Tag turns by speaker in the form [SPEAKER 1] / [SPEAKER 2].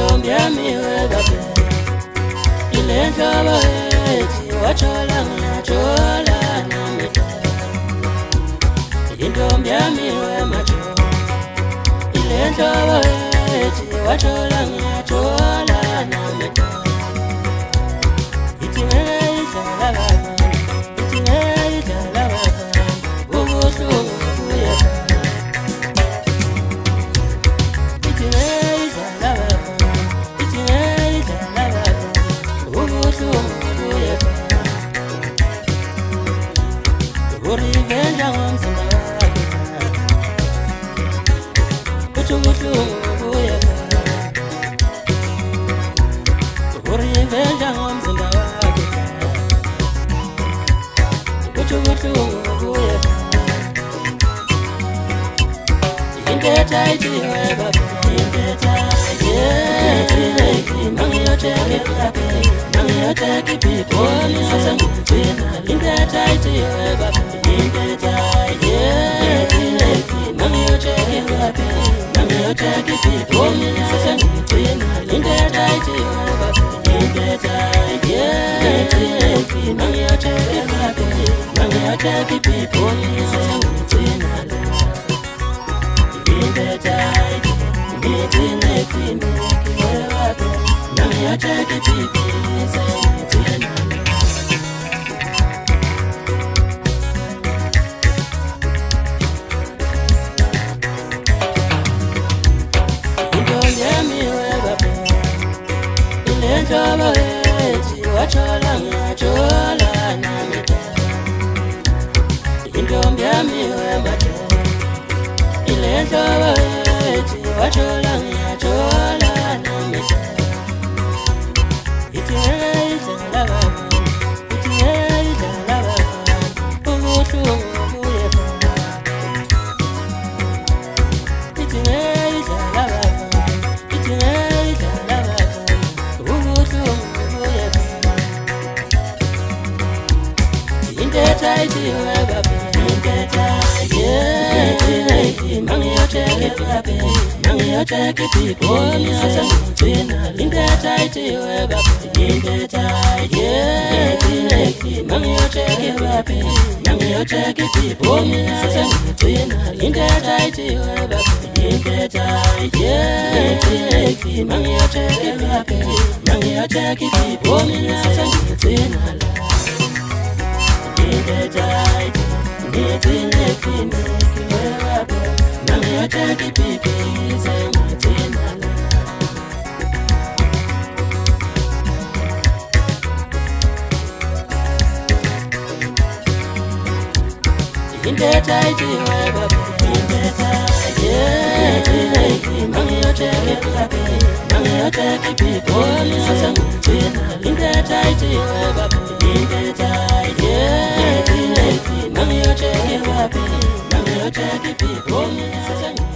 [SPEAKER 1] Intombi yami webabe ile nhlobo ethi wathola ngiyathola nami intombi yami wemajo ile nhlobo ethi wathola ngiyathola nami ithi ngeyidlala ithi ngeyidlala ubuhlungu buyeka Urivenja ngomzimba wakhe kuthi ubuhlungu buyeka Urivenja ngomzimba wakhe kuthi ubuhlungu buyeka Intetha ithiwe baba intetha Mangiyotheka ibhibhoni sasengigcina intetha ithiwe baba intetha Mangiyotheka ibhibhoni sasengigcina intetha ithiwe baba intetha Mangiyotheka ibhibhoni sasengigcina intetha Mangiyotheka ibhibhoni sasengigcina Inhlobo ethi wathola ngiyathola nami intombi yami wemajo ile nhlobo ethi wathola ngiyathola nami ithi ngeyidlala ithi ngeyidlala ubuhlungu buyeka ithi ngeyidlala ithi ngeyidlala Intetha ithiwe baba intetha Mangiyotheka ibhibhoni sasengigcina intetha ithiwe baba intetha Mangiyotheka ibhibhoni sasengigcina intetha ithiwe baba intetha Mangiyotheka ibhibhoni sasengigcina Intetha ithiwe baba intetha Mangiyotheka ibhibhoni sasengigcina intetha ithiwe baba intetha Mangiyotheka ibhibhoni sasengigcina